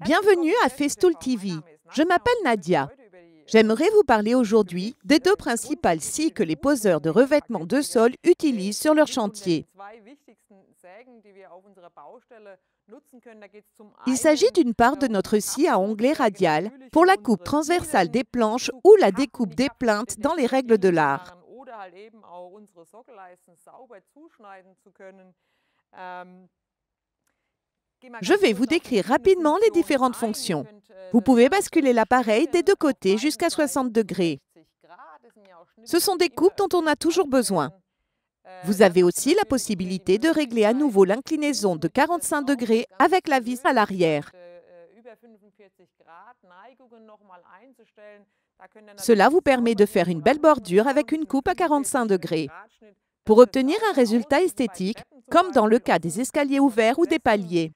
Bienvenue à Festool TV. Je m'appelle Nadia. J'aimerais vous parler aujourd'hui des deux principales scies que les poseurs de revêtement de sol utilisent sur leur chantier. Il s'agit d'une part de notre scie à onglet radial pour la coupe transversale des planches ou la découpe des plinthes dans les règles de l'art. Je vais vous décrire rapidement les différentes fonctions. Vous pouvez basculer l'appareil des deux côtés jusqu'à 60 degrés. Ce sont des coupes dont on a toujours besoin. Vous avez aussi la possibilité de régler à nouveau l'inclinaison de 45 degrés avec la vis à l'arrière. Cela vous permet de faire une belle bordure avec une coupe à 45 degrés. Pour obtenir un résultat esthétique, comme dans le cas des escaliers ouverts ou des paliers.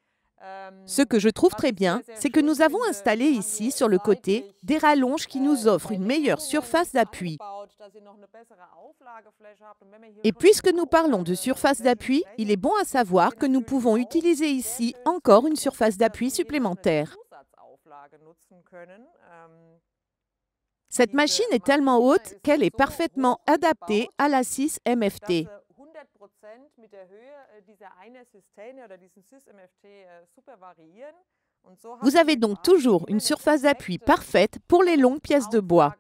Ce que je trouve très bien, c'est que nous avons installé ici, sur le côté, des rallonges qui nous offrent une meilleure surface d'appui. Et puisque nous parlons de surface d'appui, il est bon à savoir que nous pouvons utiliser ici encore une surface d'appui supplémentaire. Cette machine est tellement haute qu'elle est parfaitement adaptée à la scie MFT. Vous avez donc toujours une surface d'appui parfaite pour les longues pièces de bois.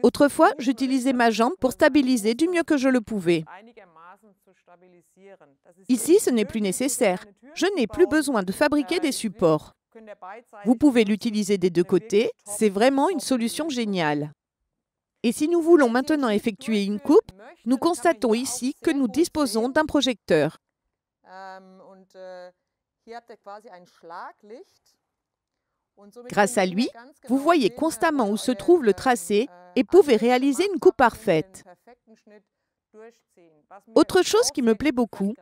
Autrefois, j'utilisais ma jambe pour stabiliser du mieux que je le pouvais. Ici, ce n'est plus nécessaire. Je n'ai plus besoin de fabriquer des supports. Vous pouvez l'utiliser des deux côtés, c'est vraiment une solution géniale. Et si nous voulons maintenant effectuer une coupe, nous constatons ici que nous disposons d'un projecteur. Grâce à lui, vous voyez constamment où se trouve le tracé et pouvez réaliser une coupe parfaite. Autre chose qui me plaît beaucoup,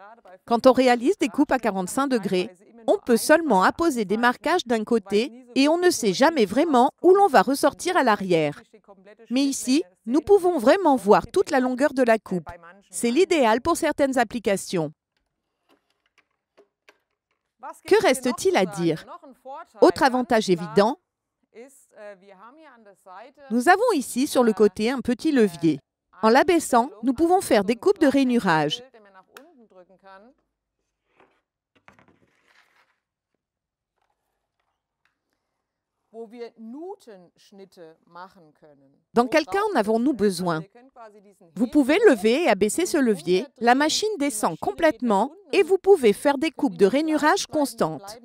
quand on réalise des coupes à 45 degrés, on peut seulement apposer des marquages d'un côté et on ne sait jamais vraiment où l'on va ressortir à l'arrière. Mais ici, nous pouvons vraiment voir toute la longueur de la coupe. C'est l'idéal pour certaines applications. Que reste-t-il à dire? Autre avantage évident, nous avons ici sur le côté un petit levier. En l'abaissant, nous pouvons faire des coupes de rainurage. Dans quel cas en avons-nous besoin? Vous pouvez lever et abaisser ce levier, la machine descend complètement et vous pouvez faire des coupes de rainurage constantes.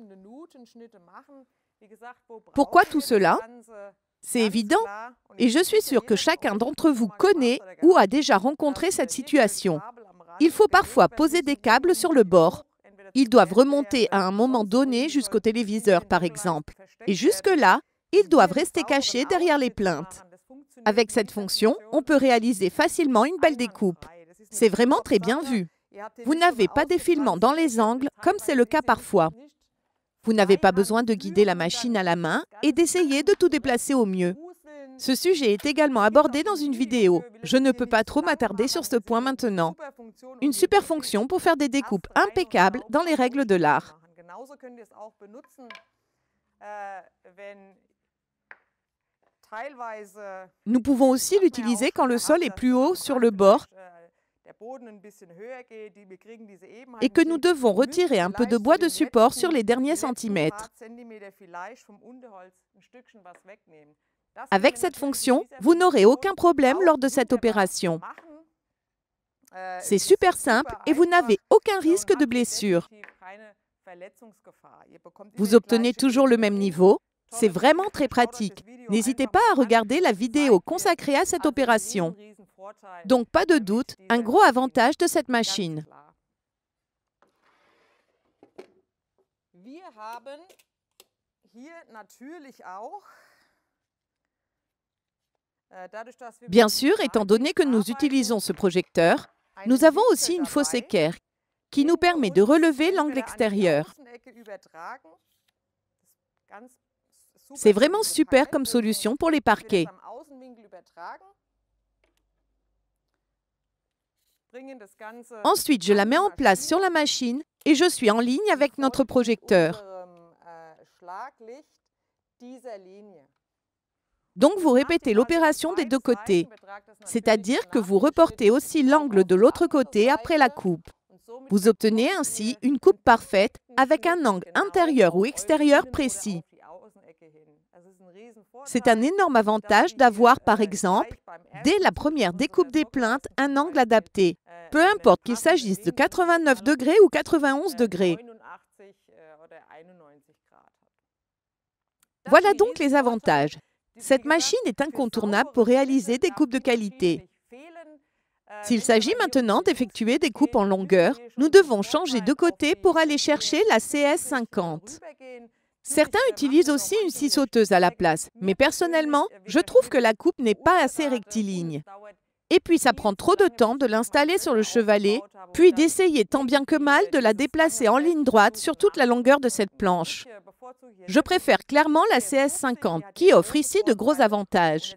Pourquoi tout cela? C'est évident, et je suis sûre que chacun d'entre vous connaît ou a déjà rencontré cette situation. Il faut parfois poser des câbles sur le bord. Ils doivent remonter à un moment donné jusqu'au téléviseur, par exemple. Et jusque-là, ils doivent rester cachés derrière les plinthes. Avec cette fonction, on peut réaliser facilement une belle découpe. C'est vraiment très bien vu. Vous n'avez pas d'effilement dans les angles, comme c'est le cas parfois. Vous n'avez pas besoin de guider la machine à la main et d'essayer de tout déplacer au mieux. Ce sujet est également abordé dans une vidéo. Je ne peux pas trop m'attarder sur ce point maintenant. Une super fonction pour faire des découpes impeccables dans les règles de l'art. Nous pouvons aussi l'utiliser quand le sol est plus haut sur le bord et que nous devons retirer un peu de bois de support sur les derniers centimètres. Avec cette fonction, vous n'aurez aucun problème lors de cette opération. C'est super simple et vous n'avez aucun risque de blessure. Vous obtenez toujours le même niveau. C'est vraiment très pratique. N'hésitez pas à regarder la vidéo consacrée à cette opération. Donc, pas de doute, un gros avantage de cette machine. Bien sûr, étant donné que nous utilisons ce projecteur, nous avons aussi une fausse équerre qui nous permet de relever l'angle extérieur. C'est vraiment super comme solution pour les parquets. Ensuite, je la mets en place sur la machine et je suis en ligne avec notre projecteur. Donc, vous répétez l'opération des deux côtés, c'est-à-dire que vous reportez aussi l'angle de l'autre côté après la coupe. Vous obtenez ainsi une coupe parfaite avec un angle intérieur ou extérieur précis. C'est un énorme avantage d'avoir, par exemple, dès la première découpe des plinthes, un angle adapté, peu importe qu'il s'agisse de 89 degrés ou 91 degrés. Voilà donc les avantages. Cette machine est incontournable pour réaliser des coupes de qualité. S'il s'agit maintenant d'effectuer des coupes en longueur, nous devons changer de côté pour aller chercher la CS50. Certains utilisent aussi une scie sauteuse à la place, mais personnellement, je trouve que la coupe n'est pas assez rectiligne. Et puis ça prend trop de temps de l'installer sur le chevalet, puis d'essayer tant bien que mal de la déplacer en ligne droite sur toute la longueur de cette planche. Je préfère clairement la CS50, qui offre ici de gros avantages.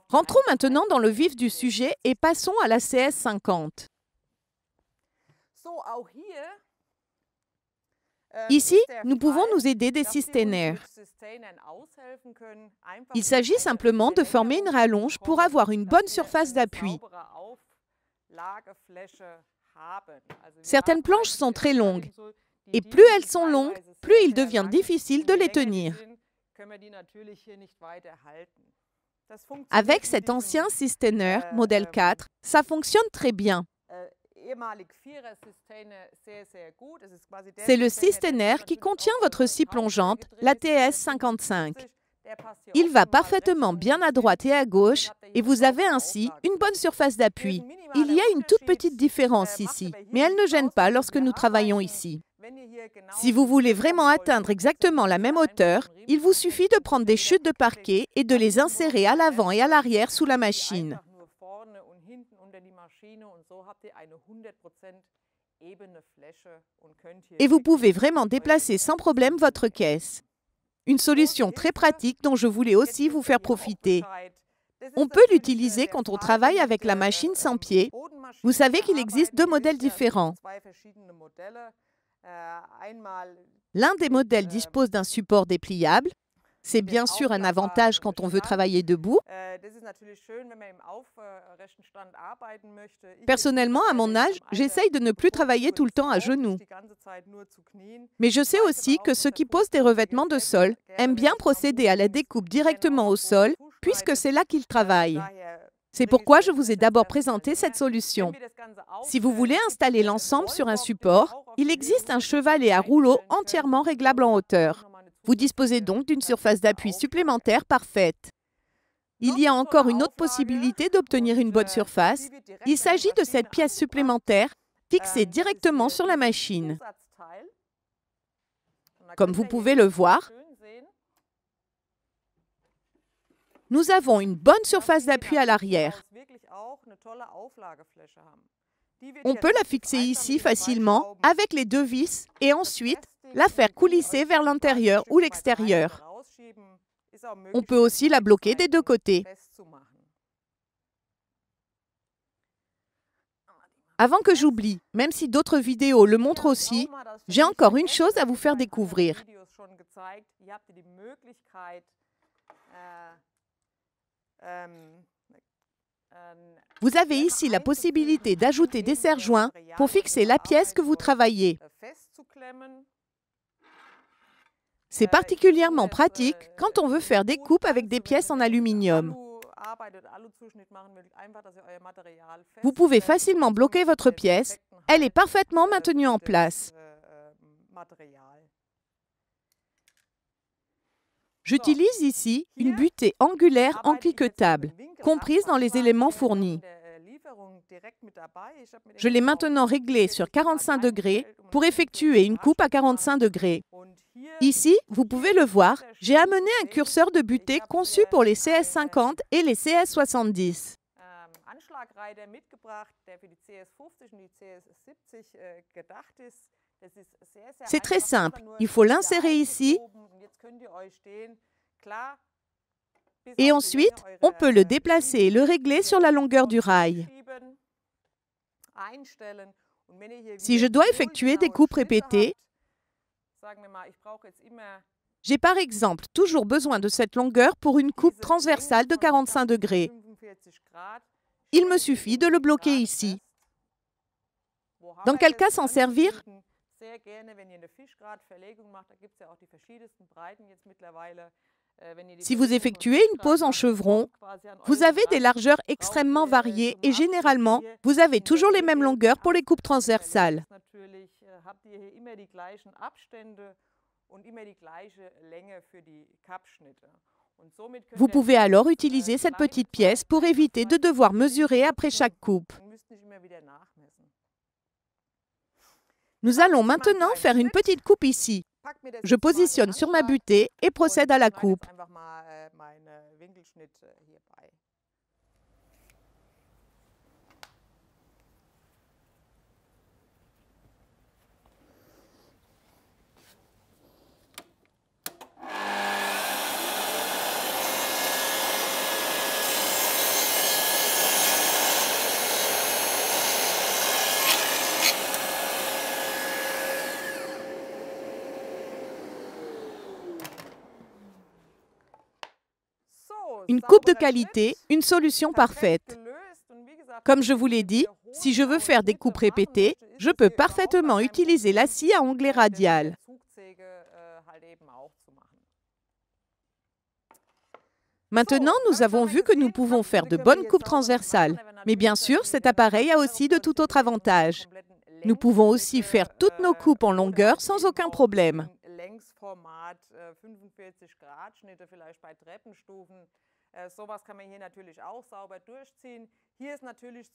Rentrons maintenant dans le vif du sujet et passons à la CS50. Ici, nous pouvons nous aider des systainers. Il s'agit simplement de former une rallonge pour avoir une bonne surface d'appui. Certaines planches sont très longues, et plus elles sont longues, plus il devient difficile de les tenir. Avec cet ancien Systainer modèle 4, ça fonctionne très bien. C'est le Systainer qui contient votre scie plongeante, la TS55. Il va parfaitement bien à droite et à gauche et vous avez ainsi une bonne surface d'appui. Il y a une toute petite différence ici, mais elle ne gêne pas lorsque nous travaillons ici. Si vous voulez vraiment atteindre exactement la même hauteur, il vous suffit de prendre des chutes de parquet et de les insérer à l'avant et à l'arrière sous la machine. Et vous pouvez vraiment déplacer sans problème votre caisse. Une solution très pratique dont je voulais aussi vous faire profiter. On peut l'utiliser quand on travaille avec la machine sans pied. Vous savez qu'il existe deux modèles différents. L'un des modèles dispose d'un support dépliable. C'est bien sûr un avantage quand on veut travailler debout. Personnellement, à mon âge, j'essaye de ne plus travailler tout le temps à genoux. Mais je sais aussi que ceux qui posent des revêtements de sol aiment bien procéder à la découpe directement au sol, puisque c'est là qu'ils travaillent. C'est pourquoi je vous ai d'abord présenté cette solution. Si vous voulez installer l'ensemble sur un support, il existe un chevalet à rouleau entièrement réglable en hauteur. Vous disposez donc d'une surface d'appui supplémentaire parfaite. Il y a encore une autre possibilité d'obtenir une bonne surface. Il s'agit de cette pièce supplémentaire fixée directement sur la machine. Comme vous pouvez le voir, nous avons une bonne surface d'appui à l'arrière. On peut la fixer ici facilement avec les deux vis et ensuite la faire coulisser vers l'intérieur ou l'extérieur. On peut aussi la bloquer des deux côtés. Avant que j'oublie, même si d'autres vidéos le montrent aussi, j'ai encore une chose à vous faire découvrir. Vous avez ici la possibilité d'ajouter des serre-joints pour fixer la pièce que vous travaillez. C'est particulièrement pratique quand on veut faire des coupes avec des pièces en aluminium. Vous pouvez facilement bloquer votre pièce, elle est parfaitement maintenue en place. J'utilise ici une butée angulaire encliquetable, comprise dans les éléments fournis. Je l'ai maintenant réglée sur 45 degrés pour effectuer une coupe à 45 degrés. Ici, vous pouvez le voir, j'ai amené un curseur de butée conçu pour les CS50 et les CS70. C'est très simple, il faut l'insérer ici et ensuite, on peut le déplacer et le régler sur la longueur du rail. Si je dois effectuer des coupes répétées, j'ai par exemple toujours besoin de cette longueur pour une coupe transversale de 45 degrés. Il me suffit de le bloquer ici. Dans quel cas s'en servir? Si vous effectuez une pose en chevron, vous avez des largeurs extrêmement variées et généralement, vous avez toujours les mêmes longueurs pour les coupes transversales. Vous pouvez alors utiliser cette petite pièce pour éviter de devoir mesurer après chaque coupe. Nous allons maintenant faire une petite coupe ici. Je positionne sur ma butée et procède à la coupe. Une coupe de qualité, une solution parfaite. Comme je vous l'ai dit, si je veux faire des coupes répétées, je peux parfaitement utiliser la scie à onglet radial. Maintenant, nous avons vu que nous pouvons faire de bonnes coupes transversales. Mais bien sûr, cet appareil a aussi de tout autres avantages. Nous pouvons aussi faire toutes nos coupes en longueur sans aucun problème.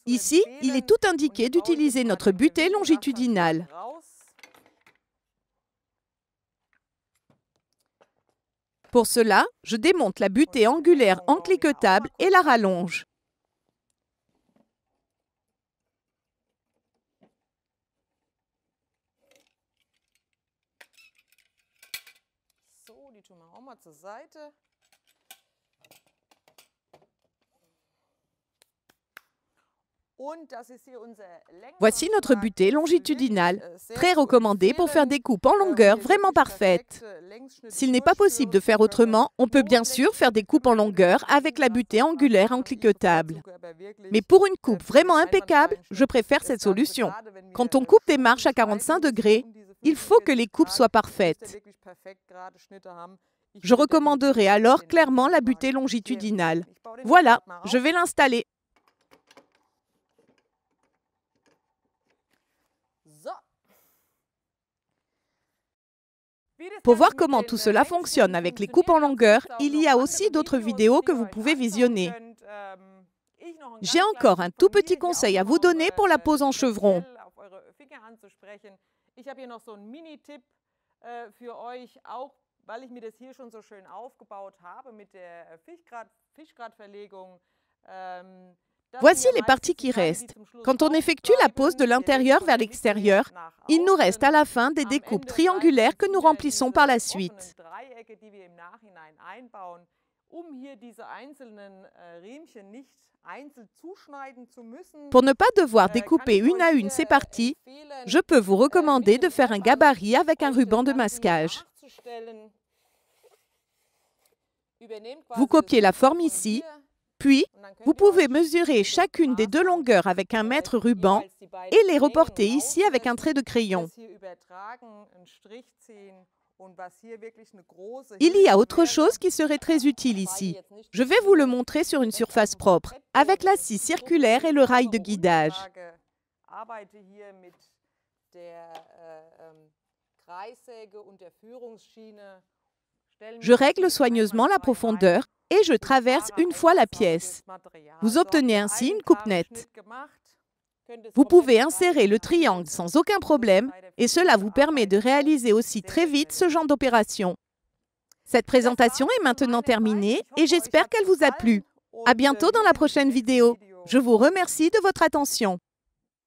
Ici, il est tout indiqué d'utiliser notre butée longitudinale. Pour cela, je démonte la butée angulaire encliquetable et la rallonge. Voici notre butée longitudinale, très recommandée pour faire des coupes en longueur vraiment parfaites. S'il n'est pas possible de faire autrement, on peut bien sûr faire des coupes en longueur avec la butée angulaire encliquetable. Mais pour une coupe vraiment impeccable, je préfère cette solution. Quand on coupe des marches à 45 degrés, il faut que les coupes soient parfaites. Je recommanderais alors clairement la butée longitudinale. Voilà, je vais l'installer. Pour voir comment tout cela fonctionne avec les coupes en longueur, il y a aussi d'autres vidéos que vous pouvez visionner. J'ai encore un tout petit conseil à vous donner pour la pose en chevron. Voici les parties qui restent. Quand on effectue la pose de l'intérieur vers l'extérieur, il nous reste à la fin des découpes triangulaires que nous remplissons par la suite. Pour ne pas devoir découper une à une ces parties, je peux vous recommander de faire un gabarit avec un ruban de masquage. Vous copiez la forme ici, puis vous pouvez mesurer chacune des deux longueurs avec un mètre ruban et les reporter ici avec un trait de crayon. Il y a autre chose qui serait très utile ici. Je vais vous le montrer sur une surface propre, avec la scie circulaire et le rail de guidage. Je règle soigneusement la profondeur et je traverse une fois la pièce. Vous obtenez ainsi une coupe nette. Vous pouvez insérer le triangle sans aucun problème et cela vous permet de réaliser aussi très vite ce genre d'opération. Cette présentation est maintenant terminée et j'espère qu'elle vous a plu. À bientôt dans la prochaine vidéo. Je vous remercie de votre attention.